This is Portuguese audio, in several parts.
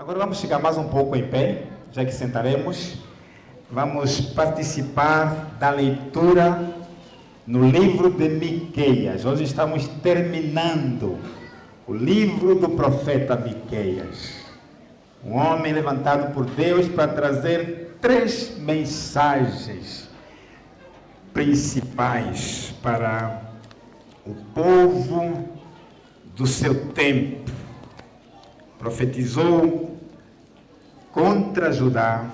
Agora vamos chegar mais um pouco em pé, já que sentaremos. Vamos participar da leitura no livro de Miqueias. Hoje estamos terminando o livro do profeta Miqueias. Um homem levantado por Deus para trazer 3 mensagens principais para o povo do seu tempo. Profetizou contra Judá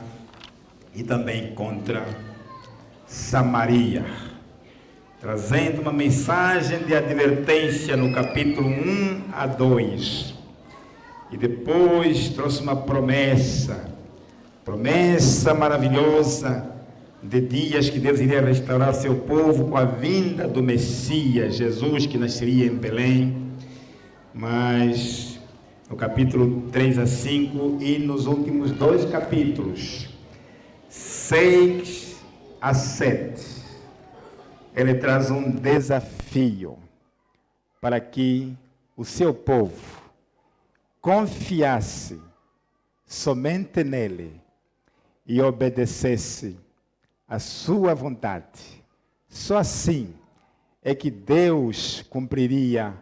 e também contra Samaria, trazendo uma mensagem de advertência no capítulo 1 a 2. E depois trouxe uma promessa maravilhosa de dias que Deus iria restaurar seu povo com a vinda do Messias, Jesus, que nasceria em Belém. Mas no capítulo 3 a 5 e nos últimos 2 capítulos, 6 a 7, ele traz um desafio para que o seu povo confiasse somente nele e obedecesse a sua vontade. Só assim é que Deus cumpriria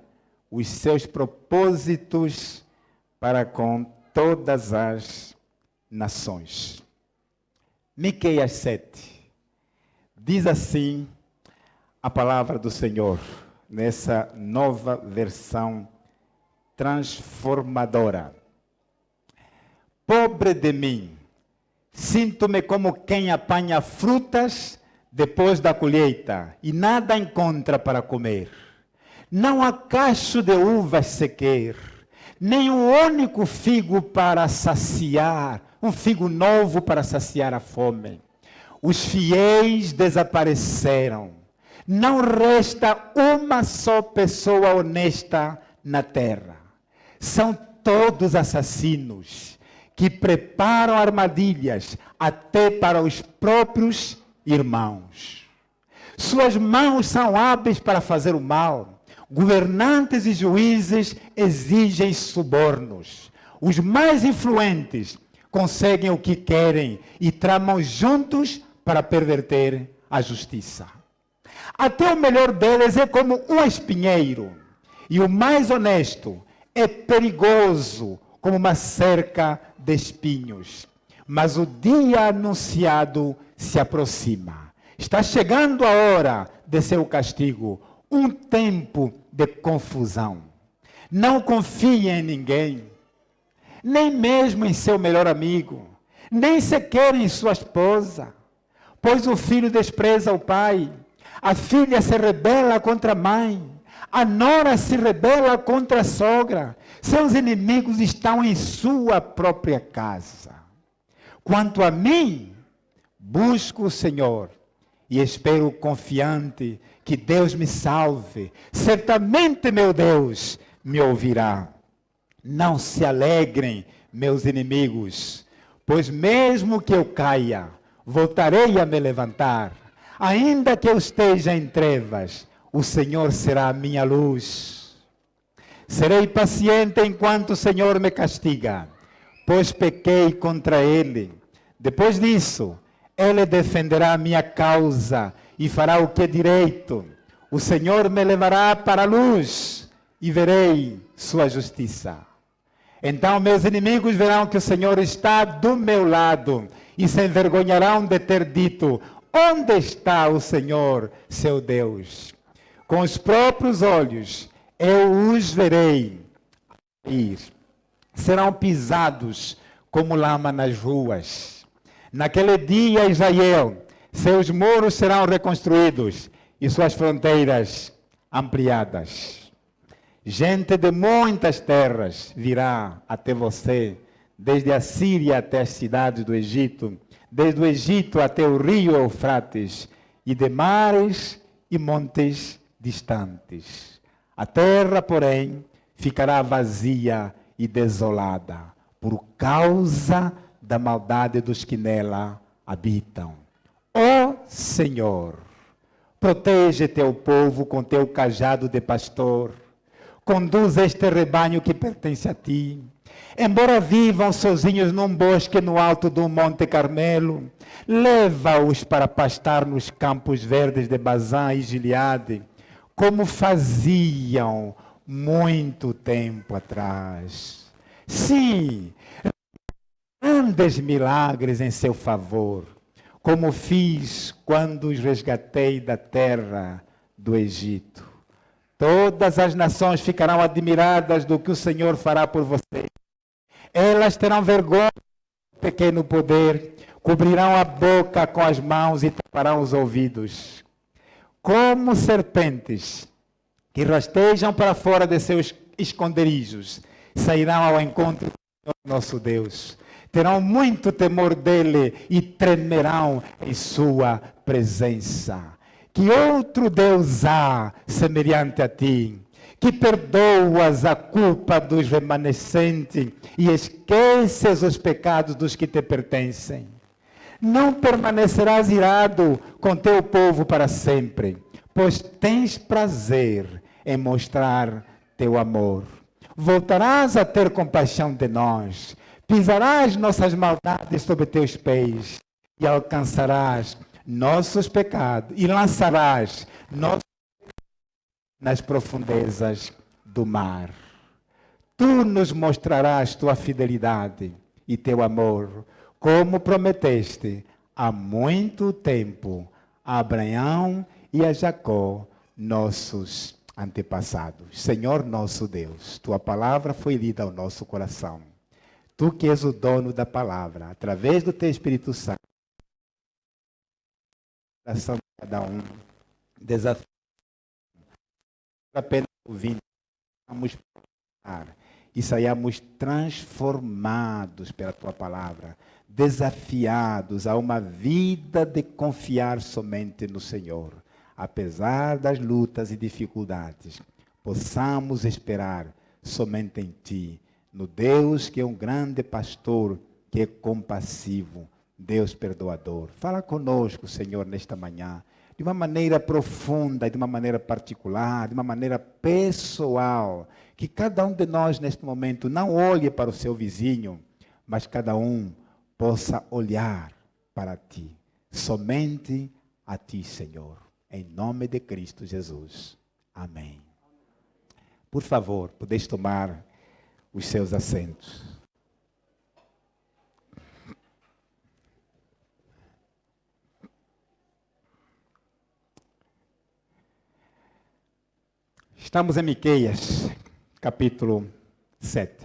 os seus propósitos para com todas as nações. Miqueias 7 diz assim a palavra do Senhor, nessa nova versão transformadora. Pobre de mim, sinto-me como quem apanha frutas depois da colheita e nada encontra para comer. Não há cacho de uvas sequer, nem um único figo para saciar, um figo novo para saciar a fome. Os fiéis desapareceram. Não resta uma só pessoa honesta na terra. São todos assassinos que preparam armadilhas até para os próprios irmãos. Suas mãos são hábeis para fazer o mal. Governantes e juízes exigem subornos. Os mais influentes conseguem o que querem e tramam juntos para perverter a justiça. Até o melhor deles é como um espinheiro, e o mais honesto é perigoso como uma cerca de espinhos. Mas o dia anunciado se aproxima. Está chegando a hora de seu castigo, um tempo de confusão. Não confie em ninguém, nem mesmo em seu melhor amigo, nem sequer em sua esposa, pois o filho despreza o pai, a filha se rebela contra a mãe, a nora se rebela contra a sogra, seus inimigos estão em sua própria casa. Quanto a mim, busco o Senhor e espero confiante que Deus me salve. Certamente meu Deus me ouvirá. Não se alegrem, meus inimigos, pois mesmo que eu caia, voltarei a me levantar. Ainda que eu esteja em trevas, o Senhor será a minha luz. Serei paciente enquanto o Senhor me castiga, pois pequei contra Ele. Depois disso, Ele defenderá a minha causa e fará o que é direito. O Senhor me levará para a luz e verei sua justiça. Então meus inimigos verão que o Senhor está do meu lado e se envergonharão de ter dito: onde está o Senhor, seu Deus? Com os próprios olhos eu os verei ir. Serão pisados como lama nas ruas. Naquele dia, Israel, seus muros serão reconstruídos e suas fronteiras ampliadas. Gente de muitas terras virá até você, desde a Síria até as cidades do Egito, desde o Egito até o rio Eufrates, e de mares e montes distantes. A terra, porém, ficará vazia e desolada, por causa da maldade dos que nela habitam. Ó Senhor, protege teu povo com teu cajado de pastor. Conduz este rebanho que pertence a ti. Embora vivam sozinhos num bosque no alto do Monte Carmelo, leva-os para pastar nos campos verdes de Bazã e Gileade, como faziam muito tempo atrás. Sim, grandes milagres em seu favor, como fiz quando os resgatei da terra do Egito. Todas as nações ficarão admiradas do que o Senhor fará por vocês. Elas terão vergonha do pequeno poder, cobrirão a boca com as mãos e taparão os ouvidos. Como serpentes que rastejam para fora de seus esconderijos, sairão ao encontro do Senhor nosso Deus. Terão muito temor dele e tremerão em sua presença. Que outro Deus há semelhante a ti, que perdoas a culpa dos remanescentes e esqueces os pecados dos que te pertencem? Não permanecerás irado com teu povo para sempre, pois tens prazer em mostrar teu amor. Voltarás a ter compaixão de nós, pisarás nossas maldades sobre teus pés e alcançarás nossos pecados e lançarás nossos nas profundezas do mar. Tu nos mostrarás tua fidelidade e teu amor, como prometeste há muito tempo a Abraão e a Jacó, nossos antepassados. Senhor nosso Deus, tua palavra foi lida ao nosso coração. Tu que és o dono da palavra, através do teu Espírito Santo, coração de cada um, desafio apenas ouvindo, vamos pensar e saiamos transformados pela tua palavra, desafiados a uma vida de confiar somente no Senhor, apesar das lutas e dificuldades, possamos esperar somente em ti, no Deus que é um grande pastor, que é compassivo, Deus perdoador. Fala conosco, Senhor, nesta manhã, de uma maneira profunda, de uma maneira particular, de uma maneira pessoal, que cada um de nós neste momento não olhe para o seu vizinho, mas cada um possa olhar para ti, somente a ti, Senhor, em nome de Cristo Jesus. Amém. Por favor, podeis tomar os seus assentos. Estamos em Miqueias, capítulo 7.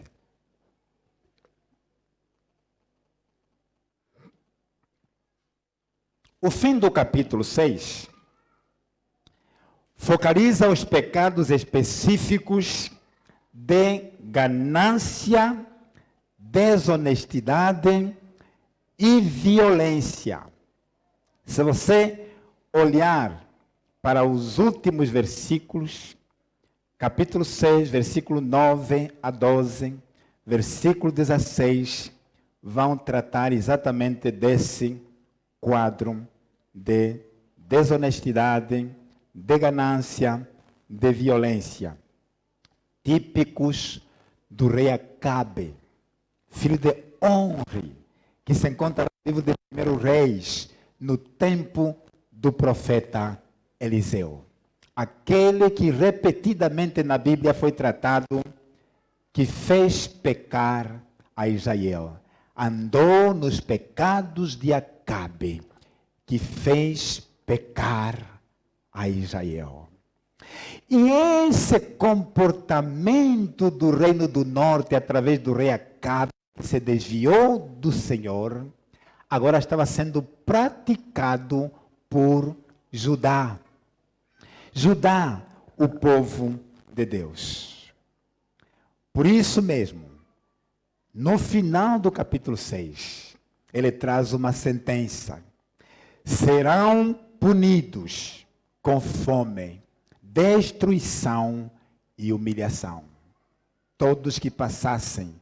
O fim do capítulo 6 focaliza os pecados específicos de ganância, desonestidade e violência. Se você olhar para os últimos versículos, capítulo 6, versículo 9 a 12, versículo 16, vão tratar exatamente desse quadro de desonestidade, de ganância, de violência, típicos do rei Acabe, filho de Onri, que se encontra no livro de 1 Reis, no tempo do profeta Eliseu. Aquele que repetidamente na Bíblia foi tratado, que fez pecar a Israel. Andou nos pecados de Acabe, que fez pecar a Israel. E esse comportamento do reino do norte, através do rei Acabe, que se desviou do Senhor, agora estava sendo praticado por Judá. Judá, o povo de Deus. Por isso mesmo, no final do capítulo 6, ele traz uma sentença. Serão punidos com fome, destruição e humilhação. Todos que passassem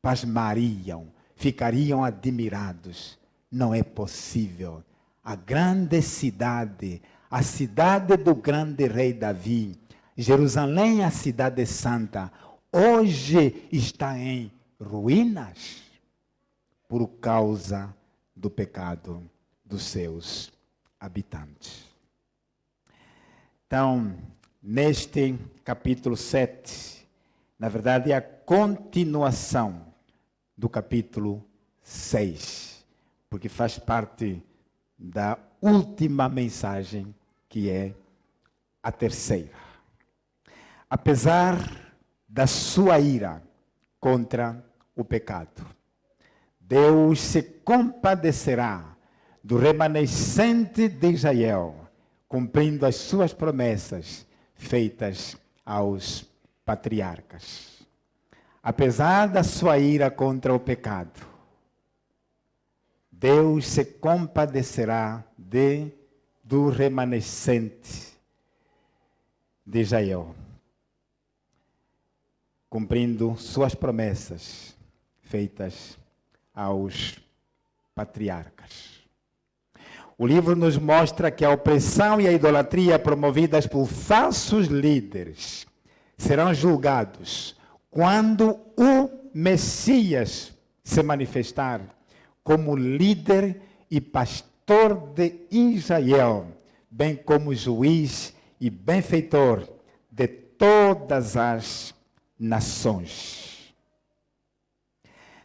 pasmariam, ficariam admirados. Não é possível. A grande cidade, a cidade do grande rei Davi, Jerusalém, a cidade santa, hoje está em ruínas por causa do pecado dos seus habitantes. Então, neste capítulo 7, na verdade é a continuação do capítulo 6, porque faz parte da última mensagem, que é a terceira. Apesar da sua ira contra o pecado, Deus se compadecerá do remanescente de Israel, cumprindo as suas promessas feitas aos patriarcas. Apesar da sua ira contra o pecado, Deus se compadecerá do remanescente de Israel, cumprindo suas promessas feitas aos patriarcas. O livro nos mostra que a opressão e a idolatria promovidas por falsos líderes serão julgados quando o Messias se manifestar como líder e pastor de Israel, bem como juiz e benfeitor de todas as nações.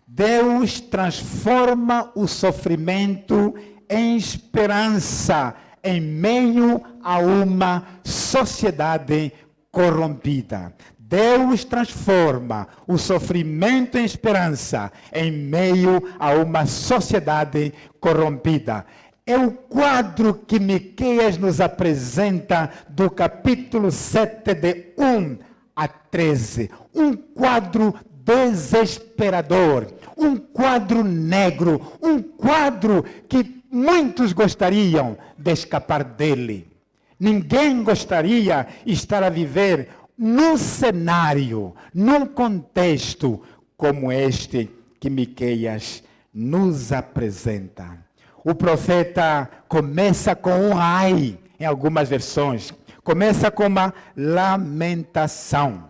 Deus transforma o sofrimento em esperança em meio a uma sociedade corrompida. Deus transforma o sofrimento em esperança em meio a uma sociedade corrompida. É o quadro que Miqueias nos apresenta do capítulo 7, de 1 a 13. Um quadro desesperador, um quadro negro, um quadro que muitos gostariam de escapar dele. Ninguém gostaria de estar a viver num cenário, num contexto como este que Miqueias nos apresenta. O profeta começa com um ai, em algumas versões. Começa com uma lamentação.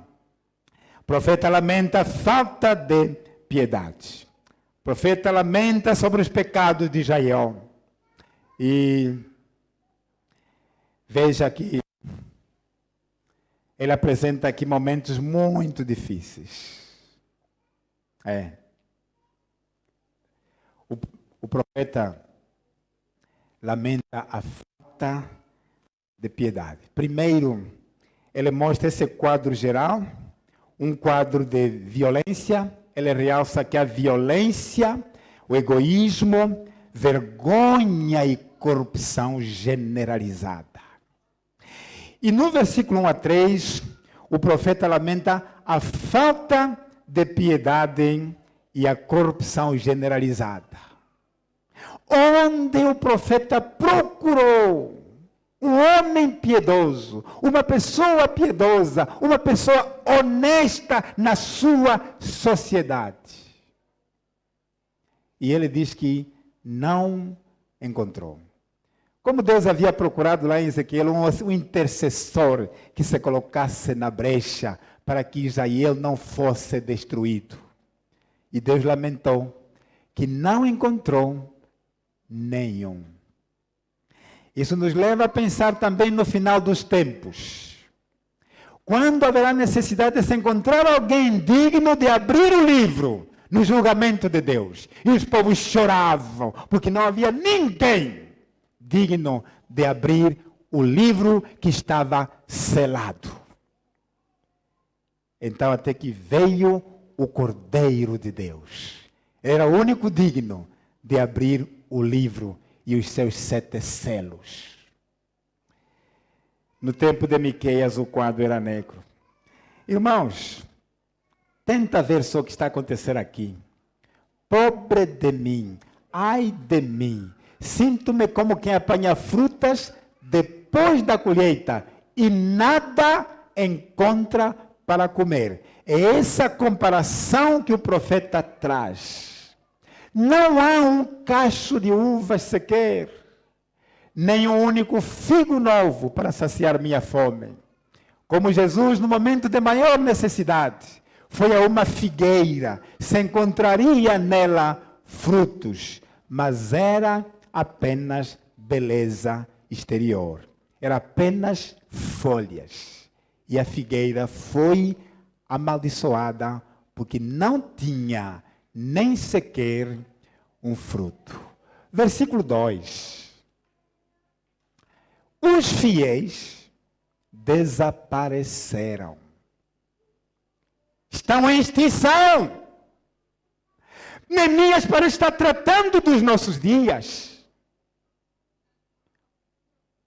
O profeta lamenta a falta de piedade. O profeta lamenta sobre os pecados de Israel. E veja que ele apresenta aqui momentos muito difíceis. O profeta lamenta a falta de piedade. Primeiro, ele mostra esse quadro geral, um quadro de violência. Ele realça que a violência, o egoísmo, vergonha e corrupção generalizada. E no versículo 1 a 3, o profeta lamenta a falta de piedade e a corrupção generalizada. Onde o profeta procurou um homem piedoso, uma pessoa piedosa, uma pessoa honesta na sua sociedade. E ele diz que não encontrou. Como Deus havia procurado lá em Ezequiel um intercessor que se colocasse na brecha para que Israel não fosse destruído. E Deus lamentou que não encontrou nenhum. Isso nos leva a pensar também no final dos tempos. Quando haverá necessidade de se encontrar alguém digno de abrir o livro no julgamento de Deus. E os povos choravam, porque não havia ninguém digno de abrir o livro que estava selado. Então, até que veio o Cordeiro de Deus. Era o único digno de abrir o livro e os seus 7 selos. No tempo de Miqueias, o quadro era negro. Irmãos, tenta ver só o que está acontecendo aqui. Pobre de mim, ai de mim. Sinto-me como quem apanha frutas depois da colheita e nada encontra para comer. É essa comparação que o profeta traz. Não há um cacho de uvas sequer, nem um único figo novo para saciar minha fome. Como Jesus, no momento de maior necessidade, Foi a uma figueira, se encontraria nela frutos, mas era apenas beleza exterior. Era apenas folhas. E a figueira foi amaldiçoada porque não tinha nem sequer um fruto. Versículo 2. Os fiéis desapareceram. Estão em extinção. Neemias parece estar tratando dos nossos dias.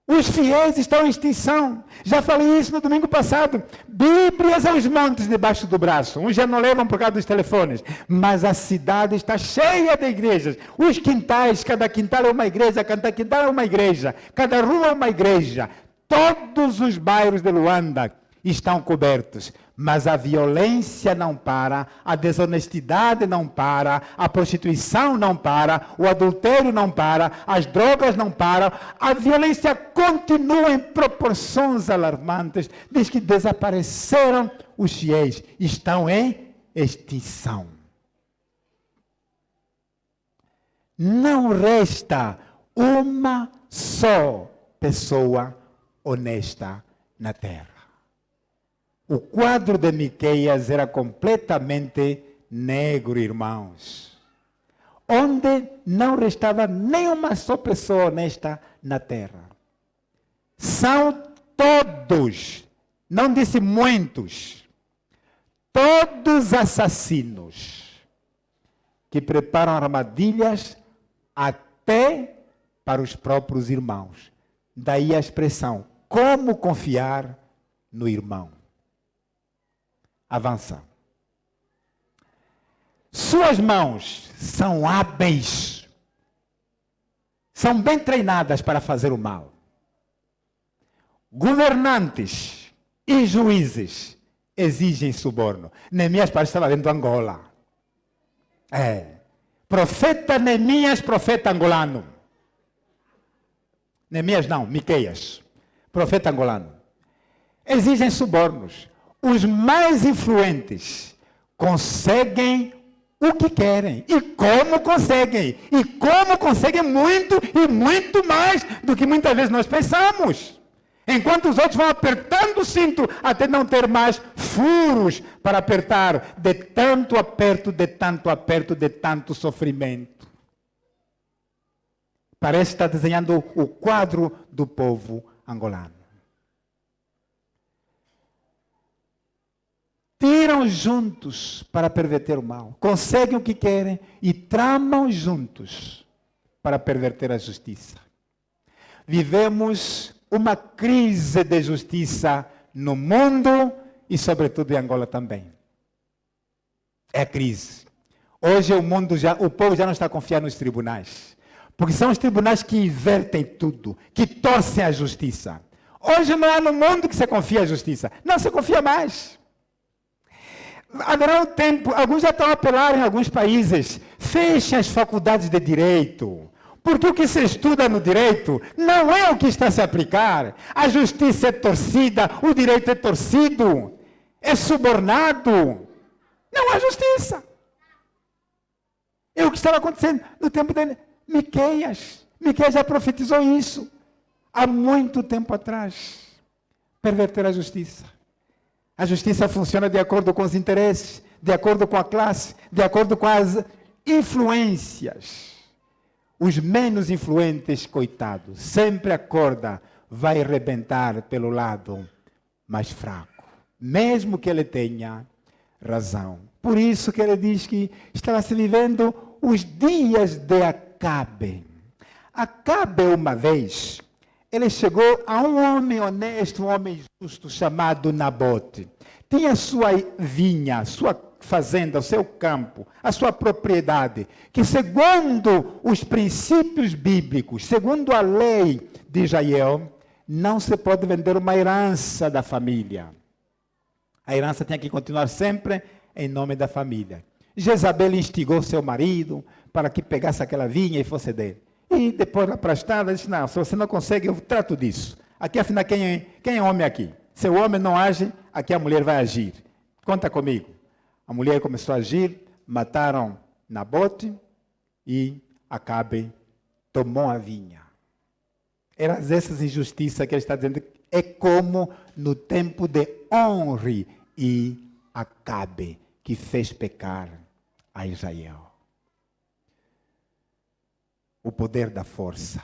Os fiéis estão em extinção. Já falei isso no domingo passado. Bíblias aos montes debaixo do braço. Uns já não levam por causa dos telefones. Mas a cidade está cheia de igrejas. Os quintais, cada quintal é uma igreja, cada quintal é uma igreja, cada rua é uma igreja. Todos os bairros de Luanda estão cobertos. Mas a violência não para, a desonestidade não para, a prostituição não para, o adultério não para, as drogas não param, a violência continua em proporções alarmantes. Diz que desapareceram os fiéis, estão em extinção. Não resta uma só pessoa honesta na terra. O quadro de Miqueias era completamente negro, irmãos. Onde não restava nenhuma só pessoa honesta na terra. São todos, não disse muitos, todos assassinos que preparam armadilhas até para os próprios irmãos. Daí a expressão, como confiar no irmão? Avança. Suas mãos são hábeis, são bem treinadas para fazer o mal. Governantes e juízes exigem suborno. Neemias parece estar lá dentro de Angola. Profeta Neemias, profeta angolano. Neemias não, Miqueias, profeta angolano. Exigem subornos. Os mais influentes conseguem o que querem. E como conseguem. E como conseguem muito e muito mais do que muitas vezes nós pensamos. Enquanto os outros vão apertando o cinto até não ter mais furos para apertar. De tanto aperto, de tanto aperto, de tanto sofrimento. Parece estar desenhando o quadro do povo angolano. Tiram juntos para perverter o mal. Conseguem o que querem e tramam juntos para perverter a justiça. Vivemos uma crise de justiça no mundo e, sobretudo, em Angola também. É crise. Hoje o povo já não está confiando nos tribunais. Porque são os tribunais que invertem tudo, que torcem a justiça. Hoje não há no mundo que se confia a justiça. Não se confia mais. Haverá um tempo, alguns já estão a apelar em alguns países, fechem as faculdades de direito, porque o que se estuda no direito não é o que está a se aplicar. A justiça é torcida, o direito é torcido, é subornado. Não há justiça. É o que estava acontecendo no tempo de Miqueias. Miqueias já profetizou isso há muito tempo atrás. Perverter a justiça. A justiça funciona de acordo com os interesses, de acordo com a classe, de acordo com as influências. Os menos influentes, coitados, sempre a corda vai arrebentar pelo lado mais fraco, mesmo que ele tenha razão. Por isso que ele diz que estava se vivendo os dias de Acabe. Acabe, uma vez, ele chegou a um homem honesto, um homem justo, chamado Nabote. Tinha sua vinha, sua fazenda, o seu campo, a sua propriedade, que segundo os princípios bíblicos, segundo a lei de Israel, não se pode vender uma herança da família. A herança tinha que continuar sempre em nome da família. Jezabel instigou seu marido para que pegasse aquela vinha e fosse dele. E depois lá para a estrada, disse, não, se você não consegue, eu trato disso. Aqui, afinal, quem é homem aqui? Se o homem não age, aqui a mulher vai agir. Conta comigo. A mulher começou a agir, mataram Nabote e Acabe tomou a vinha. Eram essas injustiças que ele está dizendo. É como no tempo de Onri e Acabe, que fez pecar a Israel. O poder da força.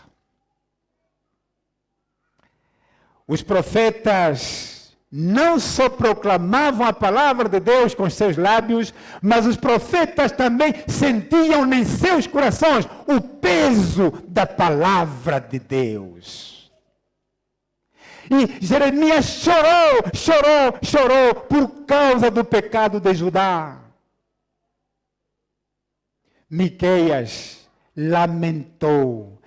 Os profetas não só proclamavam a palavra de Deus com seus lábios, mas os profetas também sentiam em seus corações o peso da palavra de Deus. E Jeremias chorou por causa do pecado de Judá. Miqueias lamentou.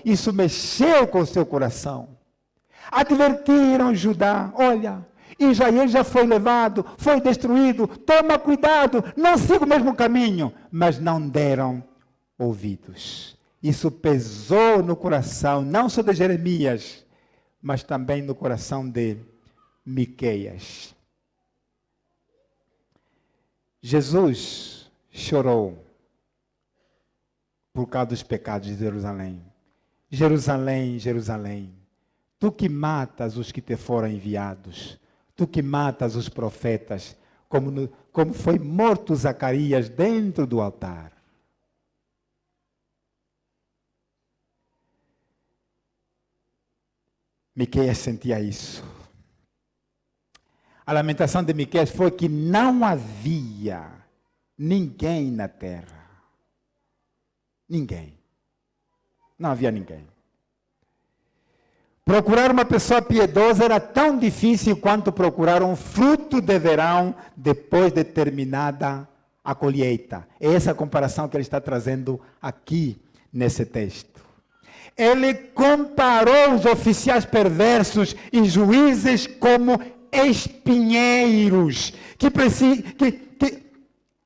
Isso mexeu com o seu coração. Advertiram Judá, olha, Israel já foi levado, foi destruído, toma cuidado, não siga o mesmo caminho. Mas não deram ouvidos. Isso pesou no coração, não só de Jeremias, mas também no coração de Miqueias. Jesus chorou por causa dos pecados de Jerusalém. Jerusalém, Jerusalém, tu que matas os que te foram enviados, tu que matas os profetas, como foi morto Zacarias dentro do altar. Miqueias sentia isso. A lamentação de Miqueias foi que não havia ninguém na terra. Ninguém. Não havia ninguém. Procurar uma pessoa piedosa era tão difícil quanto procurar um fruto de verão depois de terminada a colheita. É essa a comparação que ele está trazendo aqui nesse texto. Ele comparou os oficiais perversos e juízes como espinheiros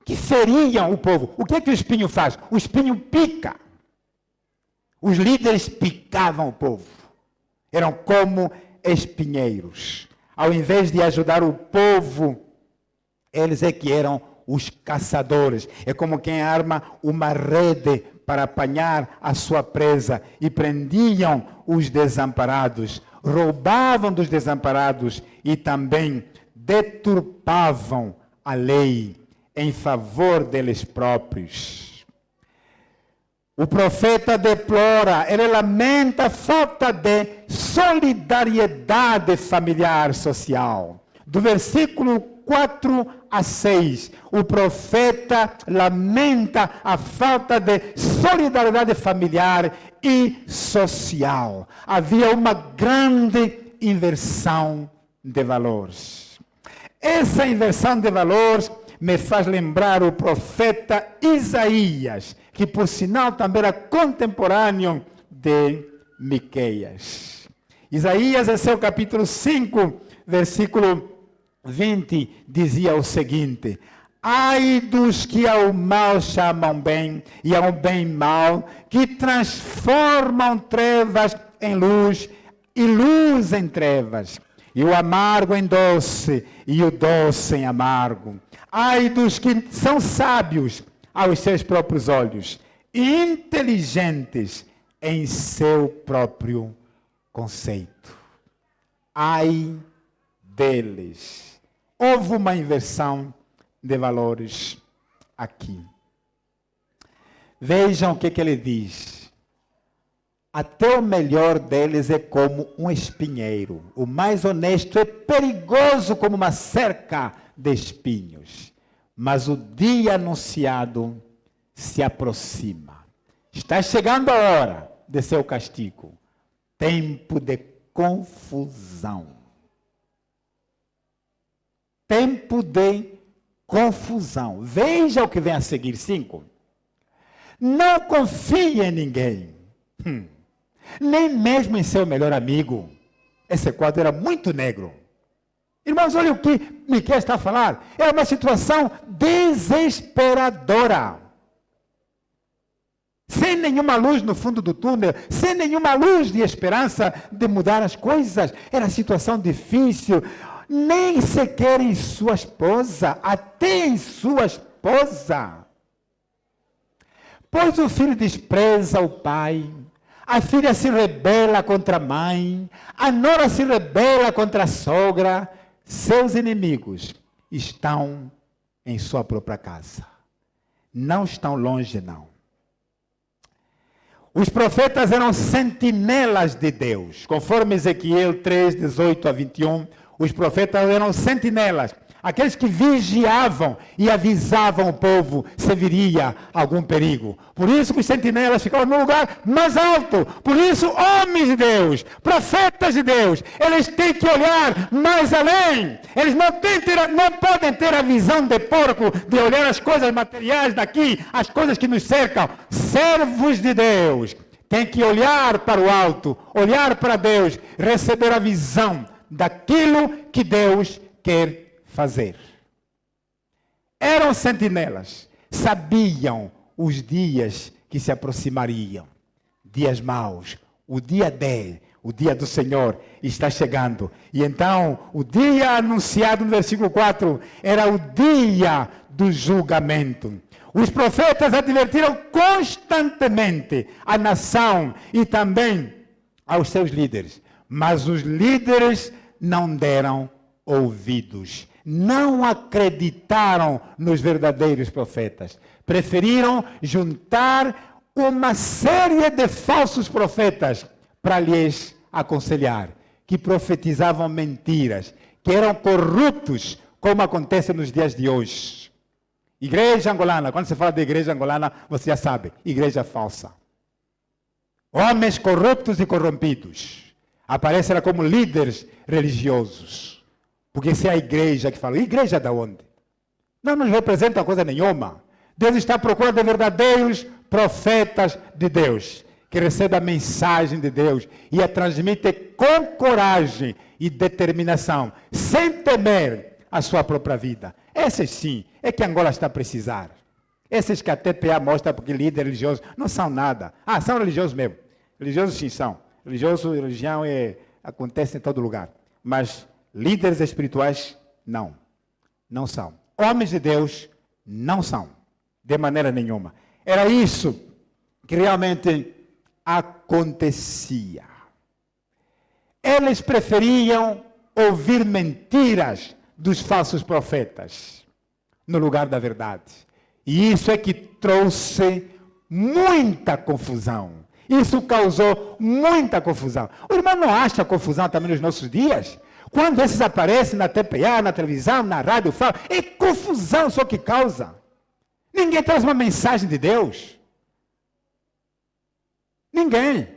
que feriam o povo. O que é que o espinho faz? O espinho pica. Os líderes picavam o povo. Eram como espinheiros. Ao invés de ajudar o povo, eles é que eram os caçadores. É como quem arma uma rede para apanhar a sua presa e prendiam os desamparados, roubavam dos desamparados e também deturpavam a lei em favor deles próprios. O profeta deplora, ele lamenta a falta de solidariedade familiar social. Do versículo 4 a 6, o profeta lamenta a falta de solidariedade familiar e social. Havia uma grande inversão de valores. Essa inversão de valores me faz lembrar o profeta Isaías, que por sinal também era contemporâneo de Miqueias. Isaías, em seu capítulo 5, versículo 20, dizia o seguinte: ai dos que ao mal chamam bem e ao bem mal, que transformam trevas em luz e luz em trevas, e o amargo em doce e o doce em amargo. Ai dos que são sábios aos seus próprios olhos, inteligentes em seu próprio conceito. Ai deles. Houve uma inversão de valores aqui. Vejam o que ele diz. Até o melhor deles é como um espinheiro. O mais honesto é perigoso como uma cerca de espinhos. Mas o dia anunciado se aproxima. Está chegando a hora de seu castigo. Tempo de confusão. Tempo de confusão. Veja o que vem a seguir, 5. Não confie em ninguém. Nem mesmo em seu melhor amigo. Esse quadro era muito negro. Irmãos, olha o que Miqueias está a falar. É uma situação desesperadora. Sem nenhuma luz no fundo do túnel, sem nenhuma luz de esperança de mudar as coisas. Era situação difícil. nem sequer em sua esposa, até em sua esposa. Pois o filho despreza o pai, a filha se rebela contra a mãe, a nora se rebela contra a sogra. Seus inimigos estão em sua própria casa. Não estão longe, não. Os profetas eram sentinelas de Deus. Conforme Ezequiel 3, 18 a 21, os profetas eram sentinelas. Aqueles que vigiavam e avisavam o povo se viria algum perigo. Por isso que os sentinelas ficavam no lugar mais alto. Por isso, homens de Deus, profetas de Deus, eles têm que olhar mais além. Eles não podem ter a visão de porco, de olhar as coisas materiais daqui, as coisas que nos cercam. Servos de Deus têm que olhar para o alto, olhar para Deus, receber a visão daquilo que Deus quer fazer. Eram sentinelas, sabiam os dias que se aproximariam, dias maus, o dia D, o dia do Senhor está chegando. E então, o dia anunciado no versículo 4 era o dia do julgamento. Os profetas advertiram constantemente a nação e também aos seus líderes, mas os líderes não deram ouvidos. Não acreditaram nos verdadeiros profetas. Preferiram juntar uma série de falsos profetas para lhes aconselhar, que profetizavam mentiras, que eram corruptos, como acontece nos dias de hoje. Igreja angolana, quando se fala de igreja angolana, você já sabe, igreja falsa. Homens corruptos e corrompidos aparecem lá como líderes religiosos. Porque se é a igreja que fala, igreja da onde? Não nos representa coisa nenhuma. Deus está à procura de verdadeiros profetas de Deus, que recebem a mensagem de Deus e a transmitem com coragem e determinação, sem temer a sua própria vida. Esses sim, é que Angola está a precisar. Esses que a TPA mostra porque líderes religiosos não são nada. Ah, são religiosos mesmo. Religiosos sim são. Religião acontece em todo lugar. Mas líderes espirituais, não. Não são. Homens de Deus, não são. De maneira nenhuma. Era isso que realmente acontecia. Eles preferiam ouvir mentiras dos falsos profetas no lugar da verdade. E isso é que trouxe muita confusão. Isso causou muita confusão. O irmão não acha confusão também nos nossos dias? Quando esses aparecem na TPA, na televisão, na rádio, falam, é confusão só que causa. Ninguém traz uma mensagem de Deus. Ninguém.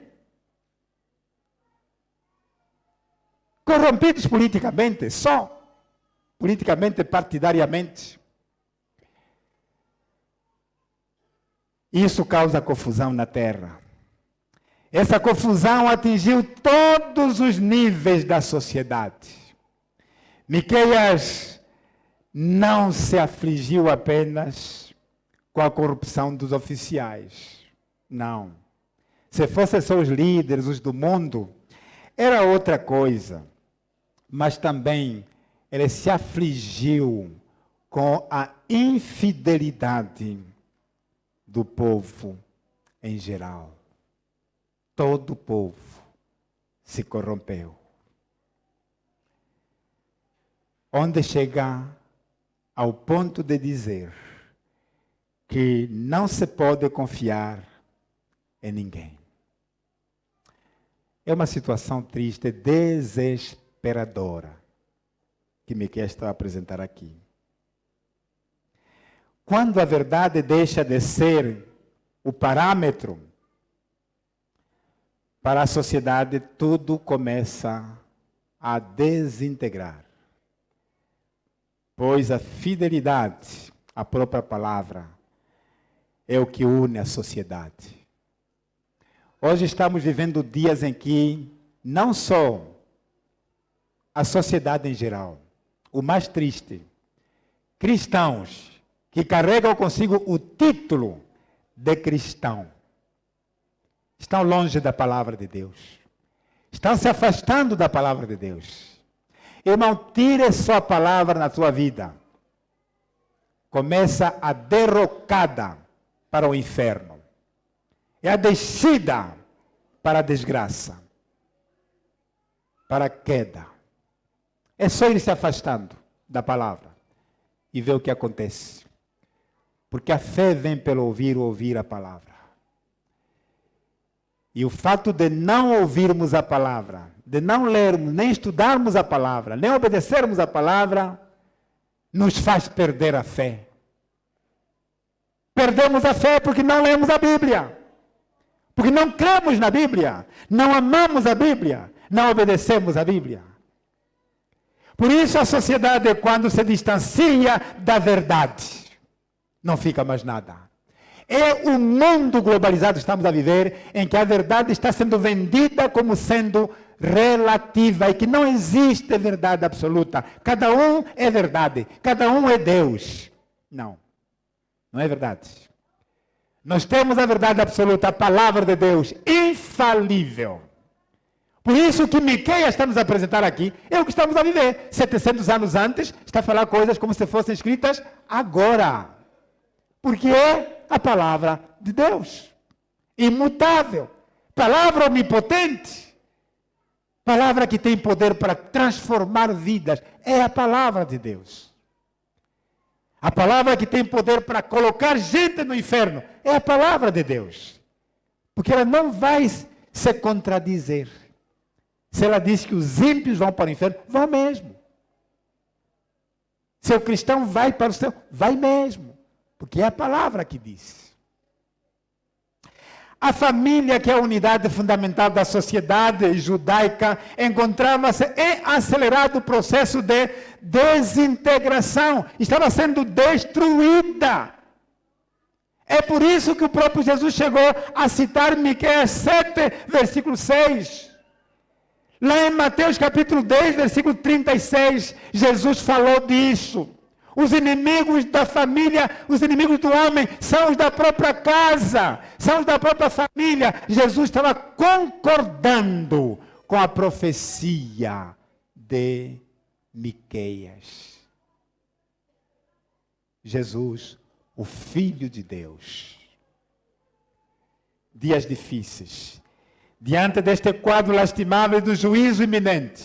Corrompidos politicamente, só. Politicamente, partidariamente. Isso causa confusão na terra. Essa confusão atingiu todos os níveis da sociedade. Miqueias não se afligiu apenas com a corrupção dos oficiais. Não. Se fossem só os líderes, os do mundo, era outra coisa. Mas também ele se afligiu com a infidelidade do povo em geral. Todo o povo se corrompeu. Onde chega ao ponto de dizer que não se pode confiar em ninguém. É uma situação triste, desesperadora, que Miqueias está a apresentar aqui. Quando a verdade deixa de ser o parâmetro para a sociedade, tudo começa a desintegrar. Pois a fidelidade à própria palavra é o que une a sociedade. Hoje estamos vivendo dias em que não só a sociedade em geral, o mais triste, cristãos que carregam consigo o título de cristão, estão longe da palavra de Deus. Estão se afastando da palavra de Deus. Irmão, tire sua palavra na sua vida. Começa a derrocada para o inferno. É a descida para a desgraça. Para a queda. É só ir se afastando da palavra e ver o que acontece. Porque a fé vem pelo ouvir a palavra. E o fato de não ouvirmos a palavra, de não lermos, nem estudarmos a palavra, nem obedecermos a palavra, nos faz perder a fé. Perdemos a fé porque não lemos a Bíblia. Porque não cremos na Bíblia. Não amamos a Bíblia. Não obedecemos a Bíblia. Por isso a sociedade, quando se distancia da verdade, não fica mais nada. É o mundo globalizado que estamos a viver, em que a verdade está sendo vendida como sendo relativa e que não existe verdade absoluta. Cada um é verdade, cada um é Deus. Não, não é verdade. Nós temos a verdade absoluta, a palavra de Deus, infalível. Por isso que Miqueias está nos apresentar aqui, é o que estamos a viver. 700 anos antes, está a falar coisas como se fossem escritas agora. Porque é a palavra de Deus. Imutável. Palavra onipotente. Palavra que tem poder para transformar vidas. É a palavra de Deus. A palavra que tem poder para colocar gente no inferno. É a palavra de Deus. Porque ela não vai se contradizer. Se ela diz que os ímpios vão para o inferno, vão mesmo. Se o cristão vai para o céu, vai mesmo. Porque é a palavra que diz. A família, que é a unidade fundamental da sociedade judaica, encontrava-se em acelerado processo de desintegração. Estava sendo destruída. É por isso que o próprio Jesus chegou a citar Miqueias 7, versículo 6. Lá em Mateus capítulo 10, versículo 36, Jesus falou disso. Os inimigos da família, os inimigos do homem, são os da própria casa, são os da própria família. Jesus estava concordando com a profecia de Miqueias. Jesus, o Filho de Deus. Dias difíceis. Diante deste quadro lastimável do juízo iminente,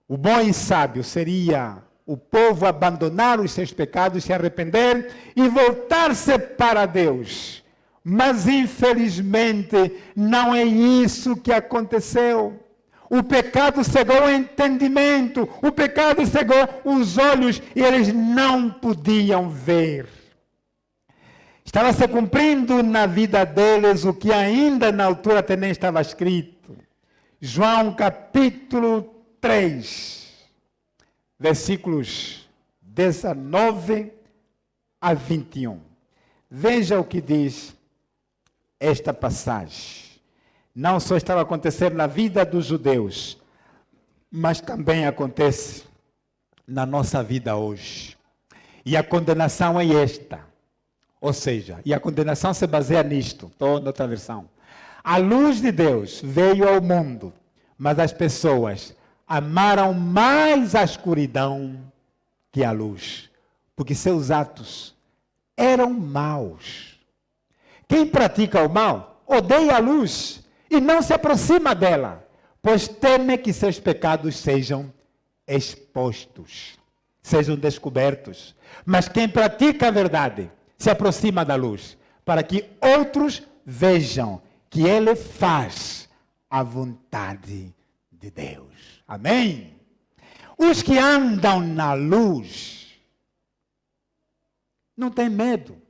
o bom e sábio seria o povo abandonar os seus pecados, se arrepender e voltar-se para Deus. Mas, infelizmente, não é isso que aconteceu. O pecado cegou o entendimento, o pecado cegou os olhos e eles não podiam ver. Estava se cumprindo na vida deles o que ainda na altura até nem estava escrito. João capítulo 3, versículos 19 a 21. Veja o que diz esta passagem. Não só estava acontecendo na vida dos judeus, mas também acontece na nossa vida hoje. E a condenação é esta. Ou seja, e a condenação se baseia nisto. Estou na outra versão. A luz de Deus veio ao mundo, mas as pessoas amaram mais a escuridão que a luz, porque seus atos eram maus. Quem pratica o mal odeia a luz e não se aproxima dela, pois teme que seus pecados sejam expostos, sejam descobertos. Mas quem pratica a verdade se aproxima da luz, para que outros vejam que ele faz a vontade de Deus. Amém? Os que andam na luz não têm medo.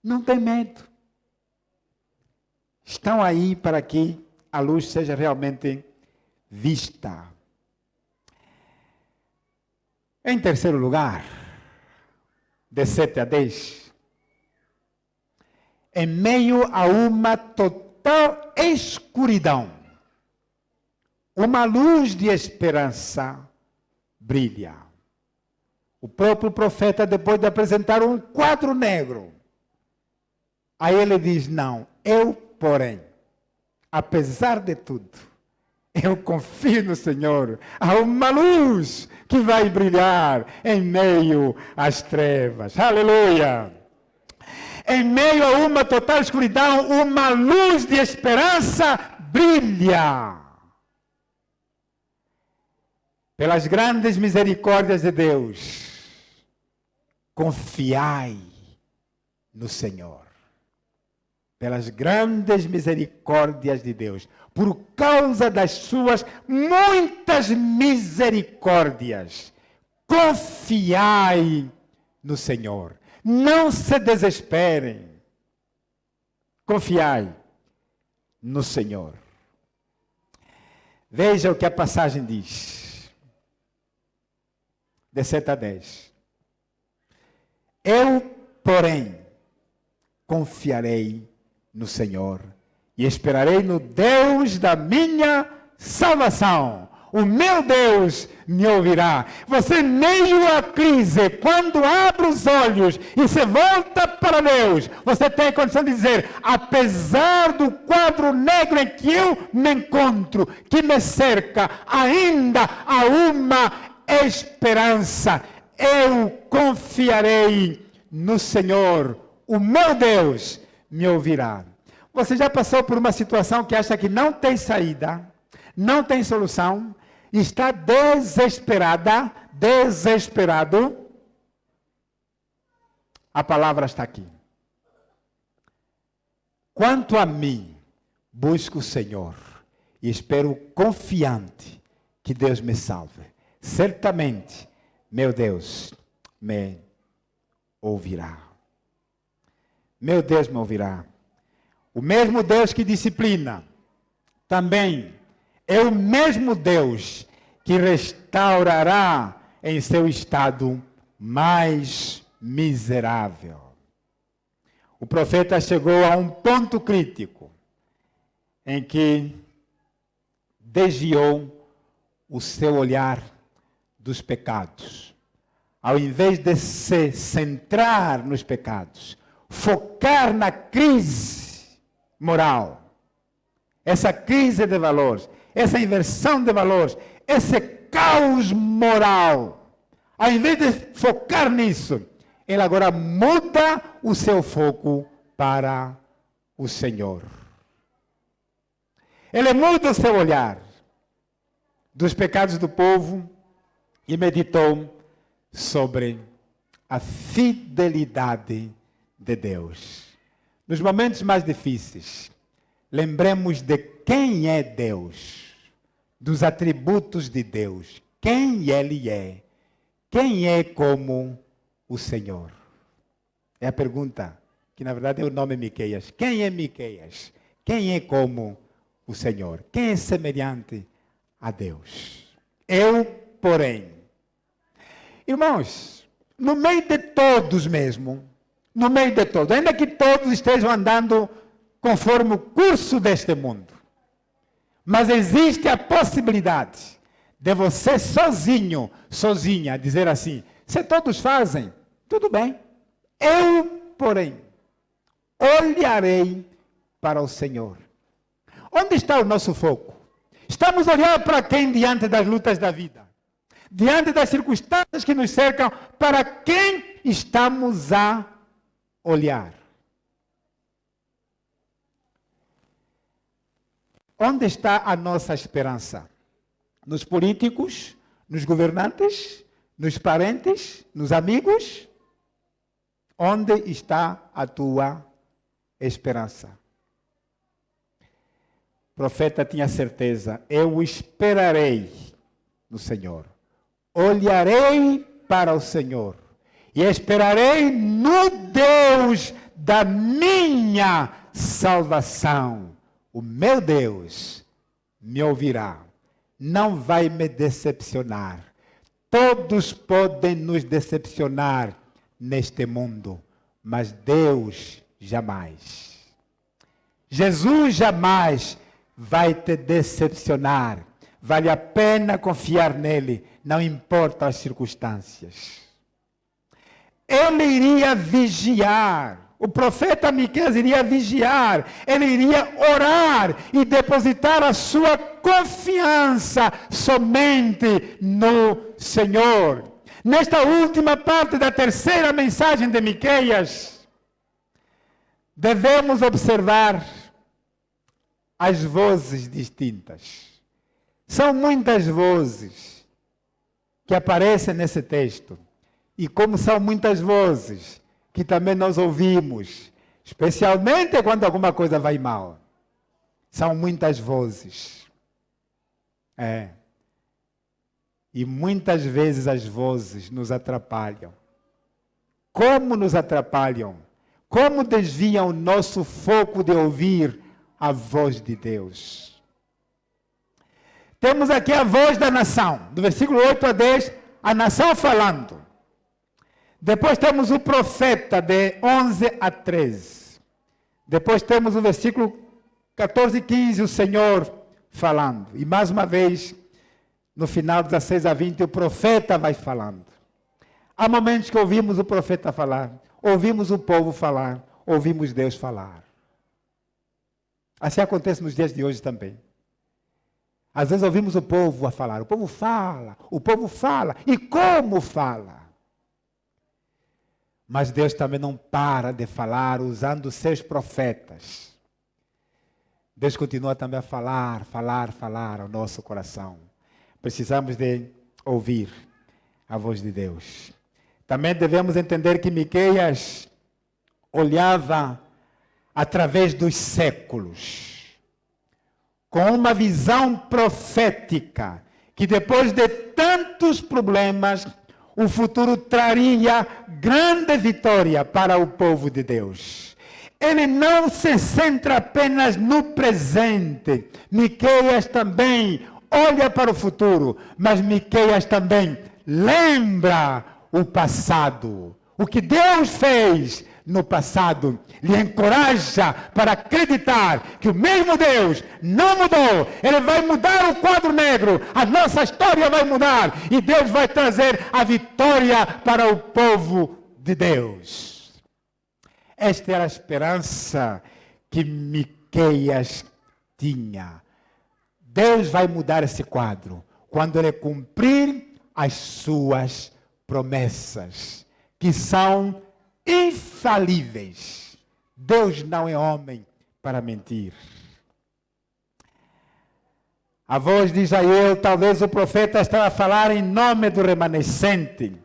Não têm medo. Estão aí para que a luz seja realmente vista. Em terceiro lugar, de 7 a 10, em meio a uma total escuridão, uma luz de esperança brilha. O próprio profeta, depois de apresentar um quadro negro, aí ele diz, não, eu, porém, apesar de tudo, Eu confio no Senhor. Há uma luz que vai brilhar em meio às trevas. Aleluia! Em meio a uma total escuridão, uma luz de esperança brilha. Pelas grandes misericórdias de Deus, confiai no Senhor. Pelas grandes misericórdias de Deus, por causa das suas muitas misericórdias, confiai no Senhor. Não se desesperem. Confiai no Senhor. Veja o que a passagem diz. De 7 a 10. Eu, porém, confiarei no Senhor e esperarei no Deus da minha salvação. O meu Deus me ouvirá. Você, em meio à crise, quando abre os olhos e se volta para Deus, você tem a condição de dizer, apesar do quadro negro em que eu me encontro, que me cerca, ainda há uma esperança. Eu confiarei no Senhor. O meu Deus me ouvirá. Você já passou por uma situação que acha que não tem saída, não tem solução, está desesperada, desesperado? A palavra está aqui. Quanto a mim, busco o Senhor e espero confiante que Deus me salve. Certamente, meu Deus me ouvirá. Meu Deus me ouvirá. O mesmo Deus que disciplina, também é o mesmo Deus que restaurará em seu estado mais miserável. O profeta chegou a um ponto crítico em que desviou o seu olhar dos pecados. Ao invés de se centrar nos pecados, focar na crise moral, essa crise de valores, essa inversão de valores, esse caos moral. Ao invés de focar nisso, ele agora muda o seu foco para o Senhor. Ele muda o seu olhar dos pecados do povo e meditou sobre a fidelidade de Deus. Nos momentos mais difíceis, lembremos de quem é Deus, dos atributos de Deus, quem Ele é, quem é como o Senhor. É a pergunta que na verdade é o nome Miqueias. Quem é Miqueias? Quem é como o Senhor? Quem é semelhante a Deus? Eu, porém. Irmãos, no meio de todos mesmo, no meio de todos, ainda que todos estejam andando conforme o curso deste mundo, mas existe a possibilidade de você sozinho, sozinha, dizer assim, se todos fazem, tudo bem. Eu, porém, olharei para o Senhor. Onde está o nosso foco? Estamos olhando para quem diante das lutas da vida? Diante das circunstâncias que nos cercam, para quem estamos a olhar? Onde está a nossa esperança? Nos políticos? Nos governantes? Nos parentes? Nos amigos? Onde está a tua esperança? O profeta tinha certeza, eu esperarei no Senhor. Olharei para o Senhor e esperarei no Deus da minha salvação. O meu Deus me ouvirá, não vai me decepcionar. Todos podem nos decepcionar neste mundo, mas Deus jamais. Jesus jamais vai te decepcionar. Vale a pena confiar nele, não importa as circunstâncias. Ele iria vigiar O profeta Miqueias iria vigiar, ele iria orar e depositar a sua confiança somente no Senhor. Nesta última parte da terceira mensagem de Miqueias, devemos observar as vozes distintas. São muitas vozes que aparecem nesse texto. E como são muitas vozes que também nós ouvimos, especialmente quando alguma coisa vai mal. São muitas vozes. E muitas vezes as vozes nos atrapalham. Como nos atrapalham? Como desviam o nosso foco de ouvir a voz de Deus? Temos aqui a voz da nação, do versículo 8 a 10, a nação falando. Depois temos o profeta, de 11 a 13. Depois temos o versículo 14 e 15, o Senhor falando. E mais uma vez, no final, 16 a 20, o profeta vai falando. Há momentos que ouvimos o profeta falar, ouvimos o povo falar, ouvimos Deus falar. Assim acontece nos dias de hoje também. Às vezes ouvimos o povo a falar, o povo fala, e como fala? Mas Deus também não para de falar usando os seus profetas. Deus continua também a falar ao nosso coração. Precisamos de ouvir a voz de Deus. Também devemos entender que Miqueias olhava através dos séculos, com uma visão profética, que depois de tantos problemas, o futuro traria grande vitória para o povo de Deus. Ele não se centra apenas no presente. Miqueias também olha para o futuro, mas Miqueias também lembra o passado. O que Deus fez no passado lhe encoraja para acreditar que o mesmo Deus não mudou. Ele vai mudar o quadro negro. A nossa história vai mudar. E Deus vai trazer a vitória para o povo de Deus. Esta era a esperança que Miqueias tinha. Deus vai mudar esse quadro quando Ele cumprir as suas promessas, que são infalíveis. Deus não é homem para mentir. A voz de Israel, talvez o profeta estava a falar em nome do remanescente,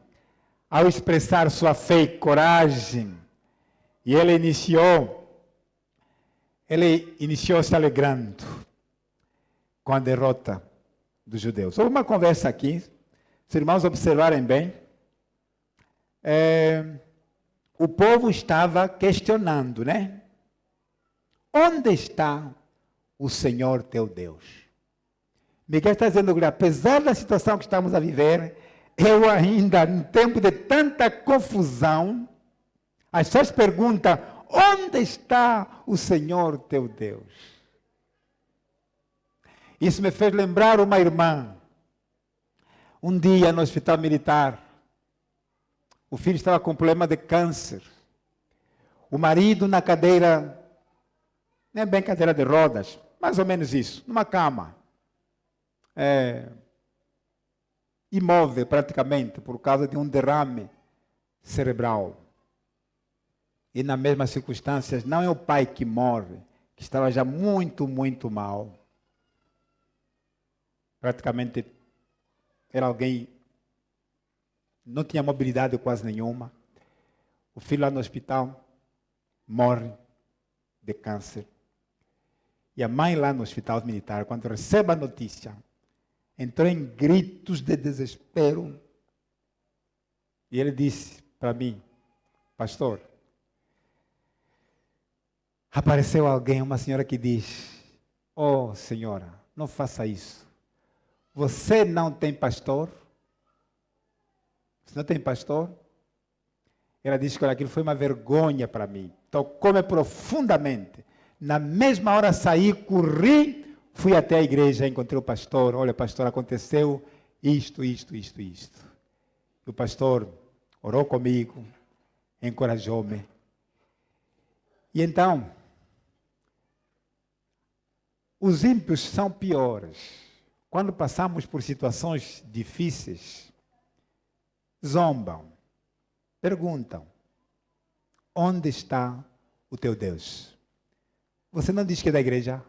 ao expressar sua fé e coragem. E ele iniciou se alegrando com a derrota dos judeus. Houve uma conversa aqui, se os irmãos observarem bem, o povo estava questionando, né? Onde está o Senhor teu Deus? Miguel está dizendo que apesar da situação que estamos a viver, eu ainda, em tempo de tanta confusão, as pessoas perguntam, onde está o Senhor teu Deus? Isso me fez lembrar uma irmã. Um dia no hospital militar, o filho estava com problema de câncer. O marido na cadeira, não é bem cadeira de rodas, mais ou menos isso, numa cama. Imóvel praticamente, por causa de um derrame cerebral. E nas mesmas circunstâncias, não é o pai que morre, que estava já muito, muito mal. Praticamente era alguém, não tinha mobilidade quase nenhuma. O filho lá no hospital morre de câncer. E a mãe lá no hospital militar, quando recebe a notícia, entrou em gritos de desespero. E ele disse para mim, pastor, apareceu alguém, uma senhora que diz, oh senhora, não faça isso. Você não tem pastor? Você não tem pastor? Ela disse que aquilo foi uma vergonha para mim. Tocou-me profundamente. Na mesma hora saí, corri, fui até a igreja, encontrei o pastor. Olha, pastor, aconteceu isto. E o pastor orou comigo, encorajou-me. E então, os ímpios são piores. Quando passamos por situações difíceis, zombam, perguntam, onde está o teu Deus? Você não diz que é da igreja?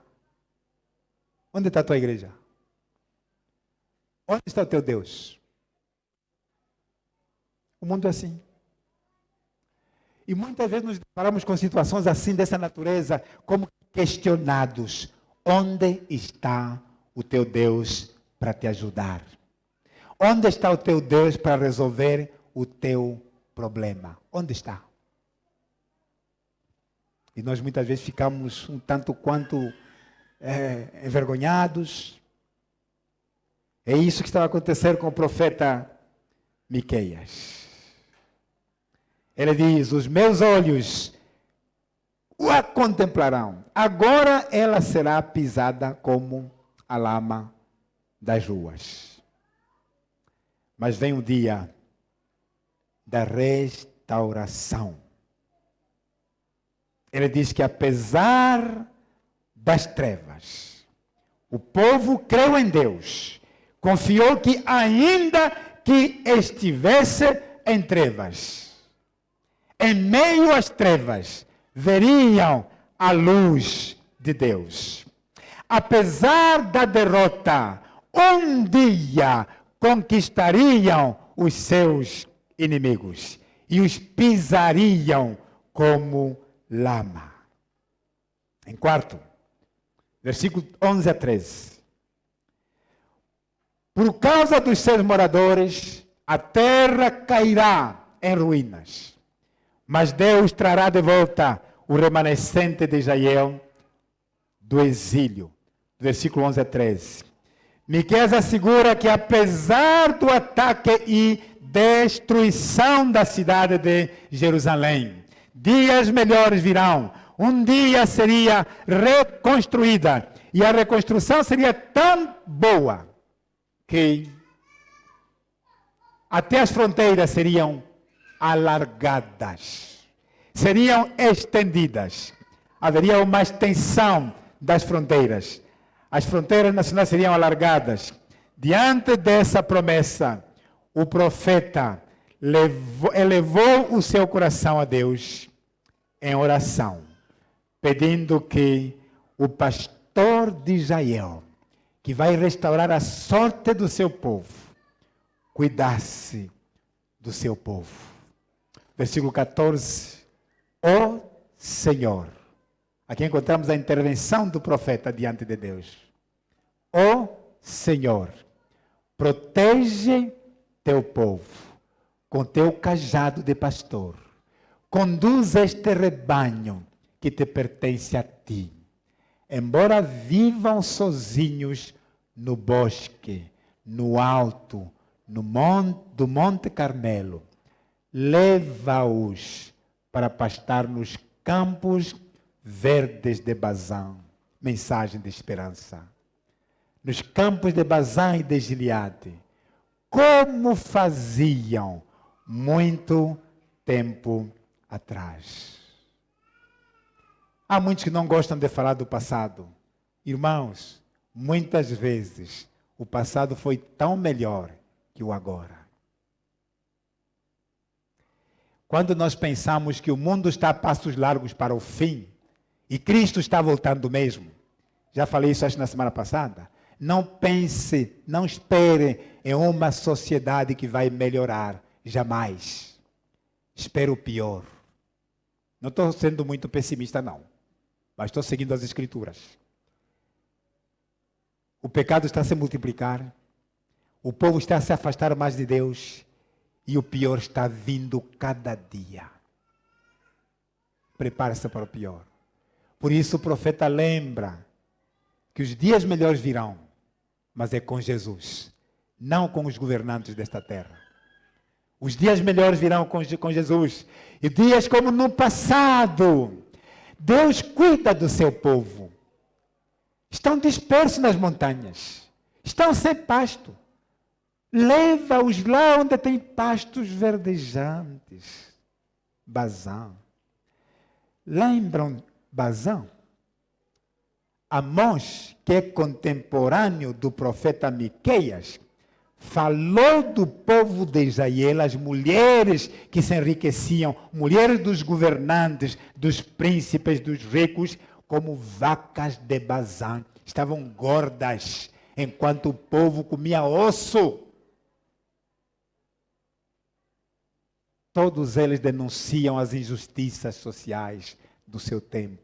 Onde está a tua igreja? Onde está o teu Deus? O mundo é assim. E muitas vezes nos deparamos com situações assim, dessa natureza, como questionados. Onde está o teu Deus para te ajudar? Onde está o teu Deus para resolver o teu problema? Onde está? E nós muitas vezes ficamos um tanto quanto envergonhados. É isso que estava acontecendo com o profeta Miqueias. Ele diz, os meus olhos a contemplarão. Agora ela será pisada como a lama das ruas. Mas vem o dia da restauração. Ele diz que apesar das trevas, o povo creu em Deus, confiou que ainda que estivesse em trevas, em meio às trevas, veriam a luz de Deus. Apesar da derrota, um dia conquistariam os seus inimigos e os pisariam como lama. Em quarto, versículo 11 a 13. Por causa dos seus moradores, a terra cairá em ruínas. Mas Deus trará de volta o remanescente de Israel do exílio. Versículo 11 a 13. Miqueias assegura que apesar do ataque e destruição da cidade de Jerusalém, dias melhores virão. Um dia seria reconstruída. E a reconstrução seria tão boa que até as fronteiras seriam alargadas. Seriam estendidas. Haveria uma extensão das fronteiras. As fronteiras nacionais seriam alargadas. Diante dessa promessa, o profeta elevou o seu coração a Deus em oração, pedindo que o pastor de Israel, que vai restaurar a sorte do seu povo, cuidasse do seu povo. Versículo 14. Ó Senhor. Aqui encontramos a intervenção do profeta diante de Deus. Ó Senhor, protege teu povo com teu cajado de pastor. Conduz este rebanho que te pertence a ti. Embora vivam sozinhos no bosque, no alto, do Monte Carmelo, leva-os para pastar nos campos verdes de Bazã. Mensagem de esperança. Nos campos de Bazã e de Gileade, como faziam muito tempo atrás. Há muitos que não gostam de falar do passado. Irmãos, muitas vezes o passado foi tão melhor que o agora. Quando nós pensamos que o mundo está a passos largos para o fim, e Cristo está voltando mesmo, já falei isso acho na semana passada, não pense, não espere em uma sociedade que vai melhorar, jamais. Espere o pior. Não estou sendo muito pessimista não, mas estou seguindo as Escrituras. O pecado está a se multiplicar, o povo está a se afastar mais de Deus, e o pior está vindo cada dia. Prepare-se para o pior. Por isso o profeta lembra que os dias melhores virão, mas é com Jesus, não com os governantes desta terra. Os dias melhores virão com Jesus. E dias como no passado, Deus cuida do seu povo. Estão dispersos nas montanhas, estão sem pasto. Leva-os lá onde tem pastos verdejantes. Bazã. Lembram Bazã? Amós, que é contemporâneo do profeta Miqueias, falou do povo de Israel, as mulheres que se enriqueciam, mulheres dos governantes, dos príncipes, dos ricos, como vacas de Bazã. Estavam gordas, enquanto o povo comia osso. Todos eles denunciam as injustiças sociais do seu tempo.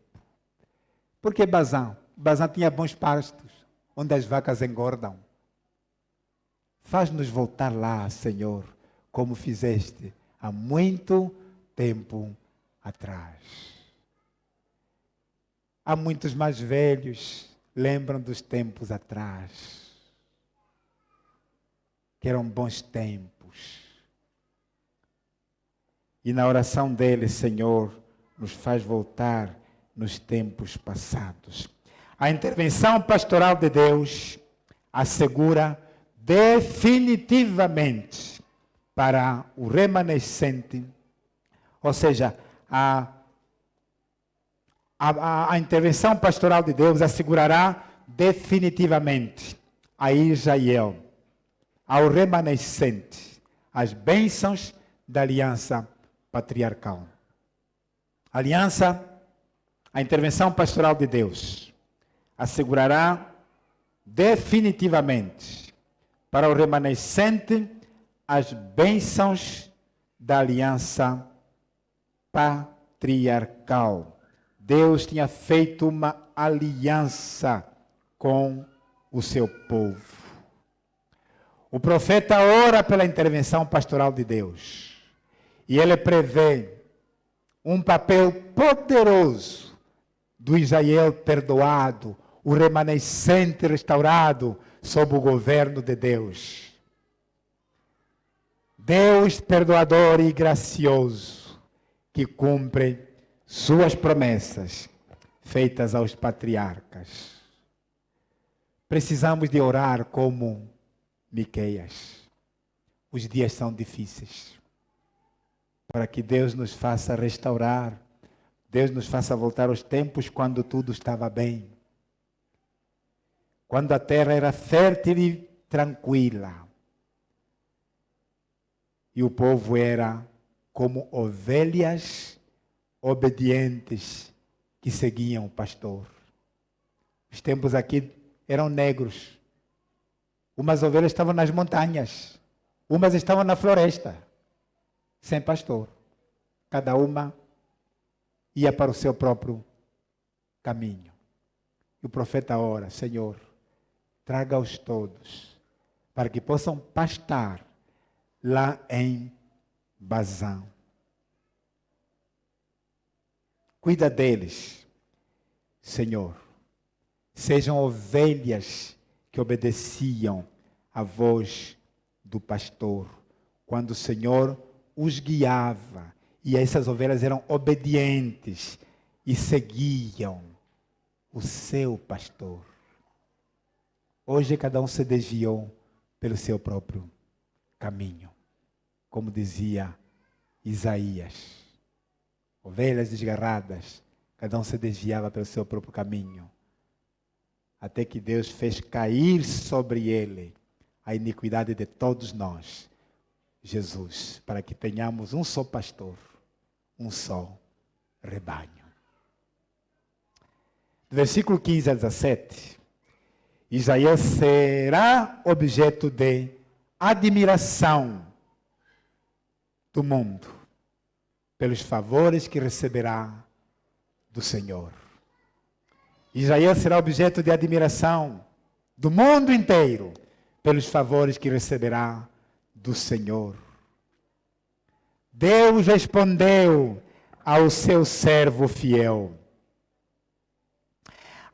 Por que Bazã? Bazã tinha bons pastos, onde as vacas engordam. Faz-nos voltar lá, Senhor, como fizeste há muito tempo atrás. Há muitos mais velhos lembram dos tempos atrás, que eram bons tempos. E na oração dele, Senhor, nos faz voltar nos tempos passados. A intervenção pastoral de Deus assegura definitivamente para o remanescente, ou seja, a intervenção pastoral de Deus assegurará definitivamente a Israel, ao remanescente, as bênçãos da aliança patriarcal. A intervenção pastoral de Deus assegurará definitivamente para o remanescente as bênçãos da aliança patriarcal. Deus tinha feito uma aliança com o seu povo. O profeta ora pela intervenção pastoral de Deus. E ele prevê um papel poderoso do Israel perdoado, o remanescente restaurado sob o governo de Deus. Deus perdoador e gracioso, que cumpre suas promessas feitas aos patriarcas. Precisamos de orar como Miqueias. Os dias são difíceis. Para que Deus nos faça restaurar, Deus nos faça voltar aos tempos quando tudo estava bem. Quando a terra era fértil e tranquila. E o povo era como ovelhas obedientes que seguiam o pastor. Os tempos aqui eram negros. Umas ovelhas estavam nas montanhas, umas estavam na floresta, sem pastor. Cada uma ia para o seu próprio caminho. E o profeta ora: Senhor, traga-os todos, para que possam pastar lá em Bazã. Cuida deles, Senhor. Sejam ovelhas que obedeciam à voz do pastor, quando o Senhor os guiava, e essas ovelhas eram obedientes e seguiam o seu pastor. Hoje cada um se desviou pelo seu próprio caminho, como dizia Isaías. Ovelhas desgarradas, cada um se desviava pelo seu próprio caminho, até que Deus fez cair sobre ele a iniquidade de todos nós, Jesus, para que tenhamos um só pastor, um só rebanho. Do versículo 15 a 17, Isaías será objeto de admiração do mundo, pelos favores que receberá do Senhor. Isaías será objeto de admiração do mundo inteiro, pelos favores que receberá do Senhor. Deus respondeu ao seu servo fiel.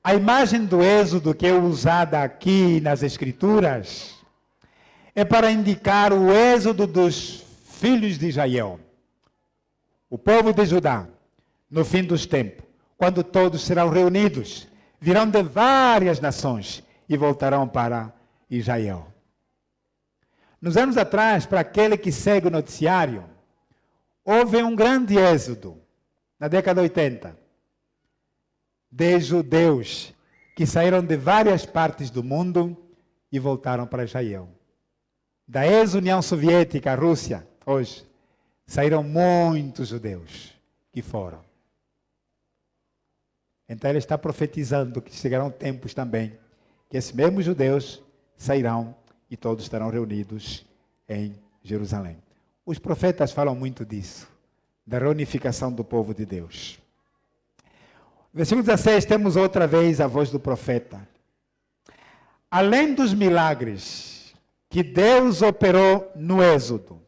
A imagem do êxodo que é usada aqui nas Escrituras é para indicar o êxodo dos filhos de Israel. O povo de Judá, no fim dos tempos, quando todos serão reunidos, virão de várias nações e voltarão para Israel. Nos anos atrás, para aquele que segue o noticiário, houve um grande êxodo, na década de 80. de judeus que saíram de várias partes do mundo e voltaram para Israel. Da ex-União Soviética, a Rússia, hoje, saíram muitos judeus que foram. Então ele está profetizando que chegarão tempos também que esses mesmos judeus sairão e todos estarão reunidos em Jerusalém. Os profetas falam muito disso, da reunificação do povo de Deus. Versículo 16, temos outra vez a voz do profeta. Além dos milagres que Deus operou no Êxodo,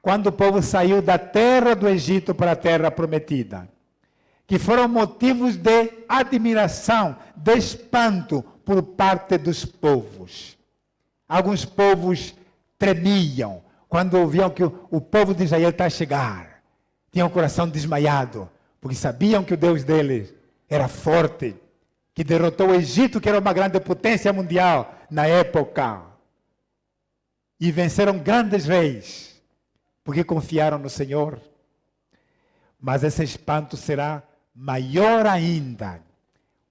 quando o povo saiu da terra do Egito para a terra prometida, que foram motivos de admiração, de espanto por parte dos povos. Alguns povos tremiam quando ouviam que o povo de Israel está a chegar. Tinham o coração desmaiado, porque sabiam que o Deus deles era forte, que derrotou o Egito, que era uma grande potência mundial na época. E venceram grandes reis, porque confiaram no Senhor. Mas esse espanto será maior ainda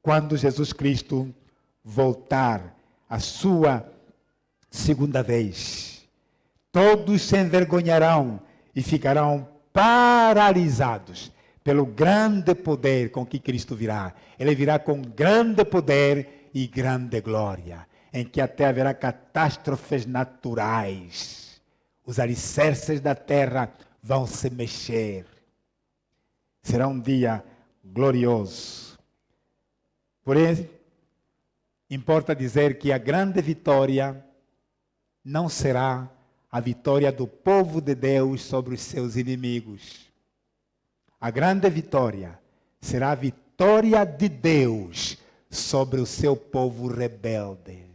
quando Jesus Cristo voltar a sua segunda vez. Todos se envergonharão e ficarão paralisados pelo grande poder com que Cristo virá. Ele virá com grande poder e grande glória, em que até haverá catástrofes naturais. Os alicerces da terra vão se mexer. Será um dia glorioso. Porém, importa dizer que a grande vitória não será a vitória do povo de Deus sobre os seus inimigos. A grande vitória será a vitória de Deus sobre o seu povo rebelde.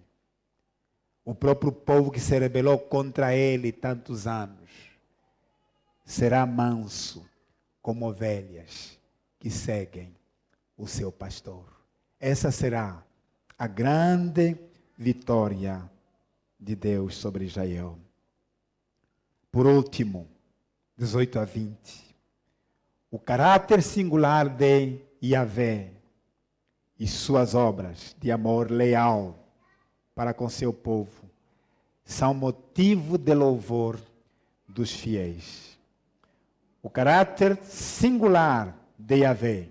O próprio povo que se rebelou contra ele tantos anos será manso como ovelhas que seguem o seu pastor. Essa será a grande vitória de Deus sobre Israel. Por último, 18 a 20. O caráter singular de Yahvé e suas obras de amor leal para com seu povo são motivo de louvor dos fiéis. O caráter singular de Yahvé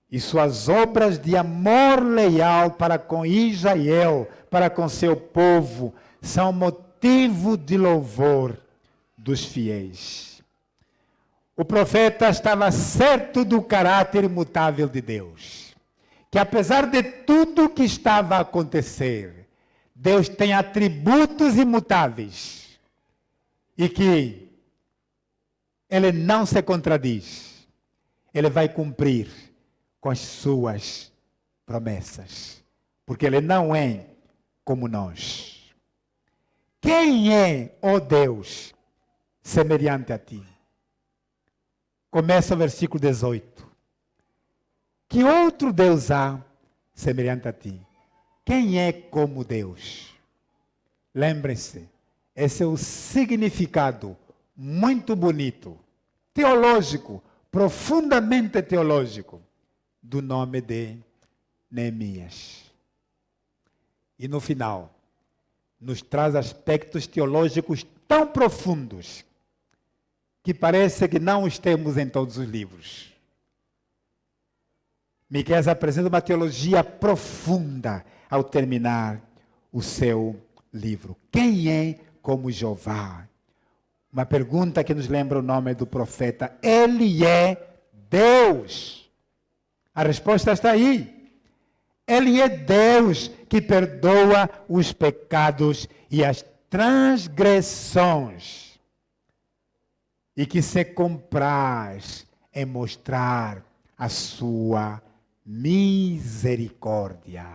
e suas obras de amor leal para com Israel, para com seu povo, são motivo de louvor dos fiéis. O profeta estava certo do caráter imutável de Deus. Que apesar de tudo que estava a acontecer, Deus tem atributos imutáveis. E que Ele não se contradiz. Ele vai cumprir com as suas promessas. Porque Ele não é como nós. Quem é, ó Deus, semelhante a ti? Começa o versículo 18. Que outro Deus há semelhante a ti? Quem é como Deus? Lembrem-se, esse é o significado muito bonito, teológico, profundamente teológico, do nome de Neemias. E no final, nos traz aspectos teológicos tão profundos que parece que não os temos em todos os livros. Miqueias apresenta uma teologia profunda ao terminar o seu livro. Quem é como Jeová? Uma pergunta que nos lembra o nome do profeta. Ele é Deus. A resposta está aí. Ele é Deus que perdoa os pecados e as transgressões. E que se compraz em mostrar a sua misericórdia.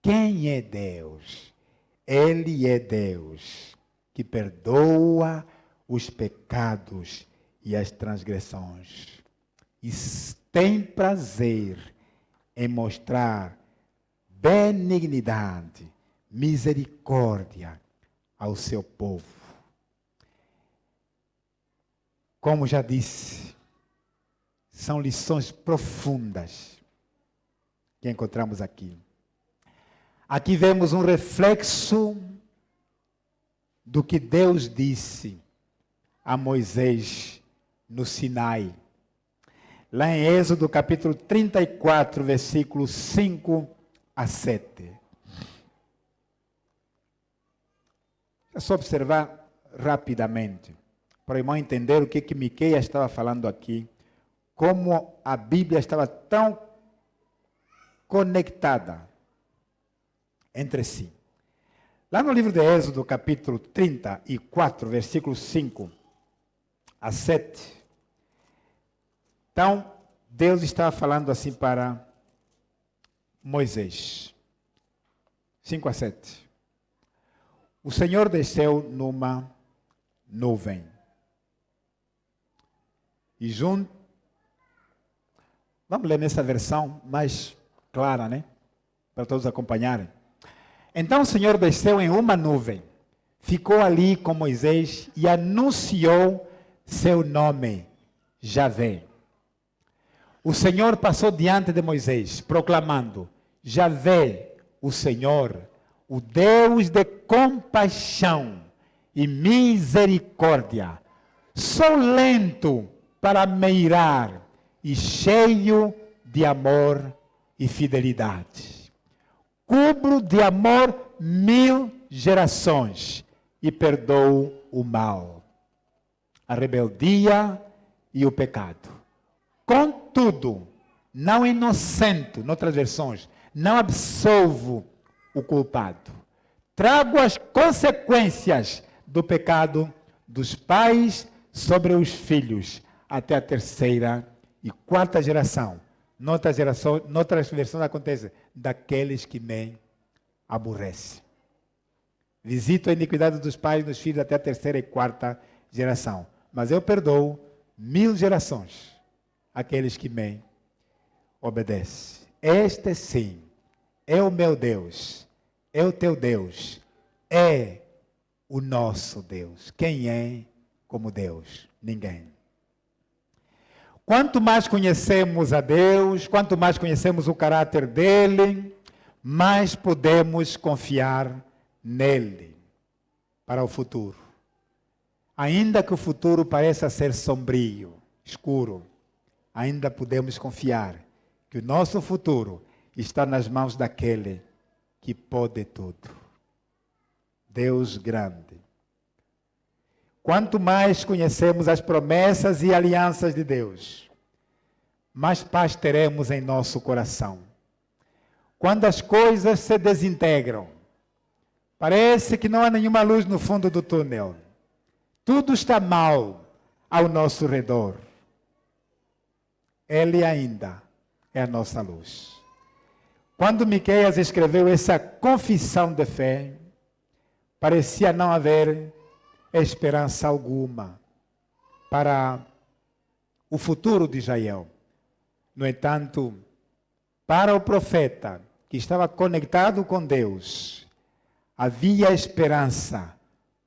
Quem é Deus? Ele é Deus que perdoa os pecados e as transgressões. E tem prazer em mostrar benignidade, misericórdia ao seu povo. Como já disse, são lições profundas que encontramos aqui. Aqui vemos um reflexo do que Deus disse a Moisés no Sinai. Lá em Êxodo capítulo 34, versículos 5 a 7. É só observar rapidamente, para o irmão entender o que Miqueias estava falando aqui, como a Bíblia estava tão conectada entre si. Lá no livro de Êxodo, capítulo 34, versículos 5 a 7, então, Deus estava falando assim para Moisés. 5 a 7. O Senhor desceu numa nuvem. E junto... Vamos ler nessa versão mais clara, né? Para todos acompanharem. Então o Senhor desceu em uma nuvem, ficou ali com Moisés e anunciou seu nome, Javé. O Senhor passou diante de Moisés, proclamando: Javé, o Senhor, o Deus de compaixão e misericórdia, sou lento para me irar e cheio de amor e fidelidade. Cubro de amor 1000 gerações e perdoo o mal, a rebeldia e o pecado. Contudo, não inocento, noutras versões, não absolvo o culpado. Trago as consequências do pecado dos pais sobre os filhos, até a 3ª e 4ª geração. Noutras versões acontece, daqueles que me aborrecem. Visito a iniquidade dos pais nos filhos até a 3ª e 4ª geração. Mas eu perdoo 1000 gerações aqueles que me obedecem. Este sim é o meu Deus, é o teu Deus, é o nosso Deus. Quem é como Deus? Ninguém. Quanto mais conhecemos a Deus, quanto mais conhecemos o caráter dele, mais podemos confiar nele para o futuro. Ainda que o futuro pareça ser sombrio, escuro, ainda podemos confiar que o nosso futuro está nas mãos daquele que pode tudo. Deus grande. Quanto mais conhecemos as promessas e alianças de Deus, mais paz teremos em nosso coração. Quando as coisas se desintegram, parece que não há nenhuma luz no fundo do túnel. Tudo está mal ao nosso redor. Ele ainda é a nossa luz. Quando Miqueias escreveu essa confissão de fé, parecia não haver esperança alguma para o futuro de Israel. No entanto, para o profeta que estava conectado com Deus, havia esperança,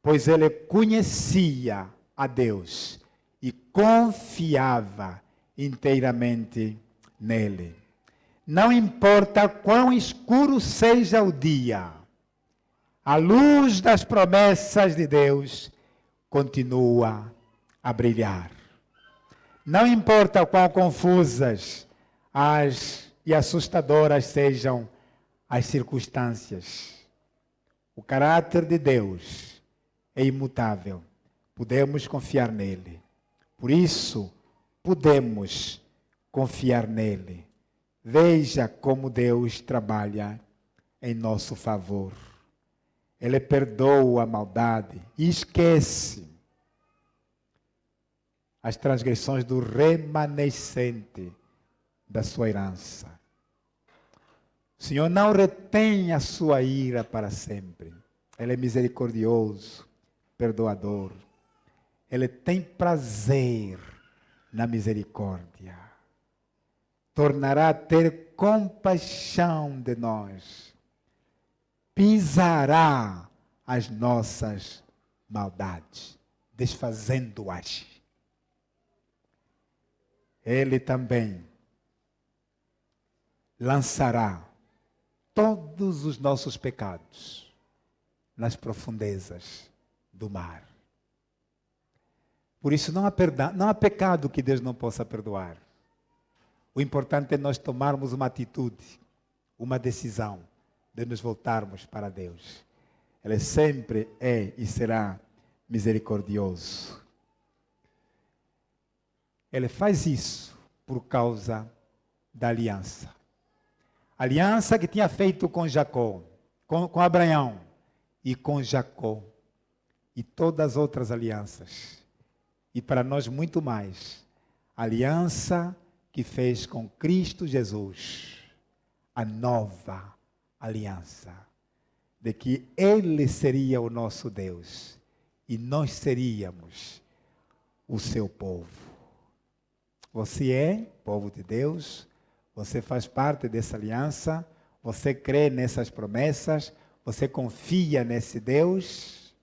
pois ele conhecia a Deus e confiava inteiramente nele. Não importa quão escuro seja o dia, a luz das promessas de Deus continua a brilhar. Não importa quão confusas e assustadoras sejam as circunstâncias, o caráter de Deus é imutável. Podemos confiar nele. Por isso, podemos confiar nele. Veja como Deus trabalha em nosso favor. Ele perdoa a maldade e esquece as transgressões do remanescente da sua herança. O Senhor não retém a sua ira para sempre. Ele é misericordioso, perdoador. Ele tem prazer na misericórdia. Tornará a ter compaixão de nós. Pisará as nossas maldades, desfazendo-as. Ele também lançará todos os nossos pecados nas profundezas do mar. Por isso não há pecado que Deus não possa perdoar. O importante é nós tomarmos uma atitude, uma decisão de nos voltarmos para Deus. Ele sempre é e será misericordioso. Ele faz isso por causa da aliança. A aliança que tinha feito com Jacó, com Abraão e com Jacó. E todas as outras alianças. E para nós muito mais. A aliança que fez com Cristo Jesus. A nova aliança. De que Ele seria o nosso Deus. E nós seríamos o seu povo. Você é povo de Deus, você faz parte dessa aliança, você crê nessas promessas, você confia nesse Deus.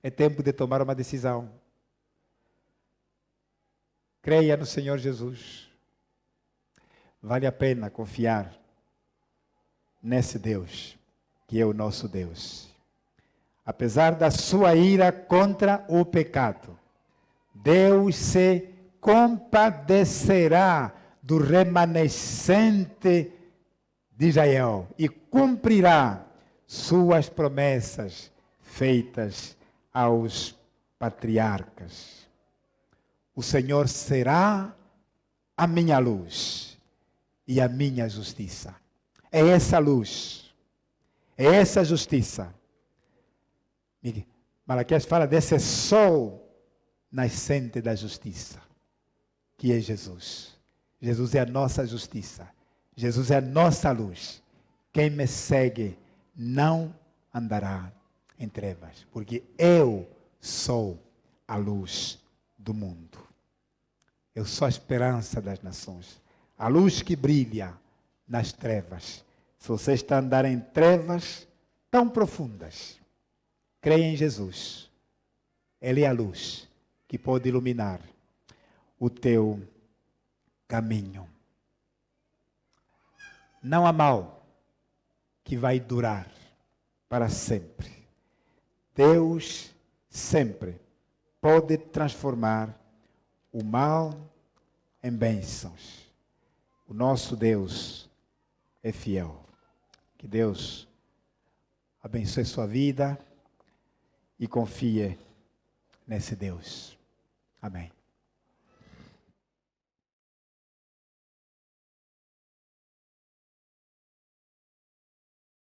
É tempo de tomar uma decisão. Creia no Senhor Jesus. Vale a pena confiar nesse Deus, que é o nosso Deus. Apesar da sua ira contra o pecado, Deus se compadecerá do remanescente de Israel e cumprirá suas promessas feitas aos patriarcas. O Senhor será a minha luz e a minha justiça. É essa luz, é essa justiça. Malaquias fala desse sol nascente da justiça, que é Jesus. Jesus é a nossa justiça. Jesus é a nossa luz. Quem me segue não andará em trevas, porque eu sou a luz do mundo. Eu sou a esperança das nações. A luz que brilha nas trevas. Se você está a andar em trevas tão profundas, creia em Jesus. Ele é a luz que pode iluminar o teu caminho. Não há mal que vai durar para sempre. Deus sempre pode transformar o mal em bênçãos. O nosso Deus é fiel. Que Deus abençoe sua vida e confie nesse Deus. Amém.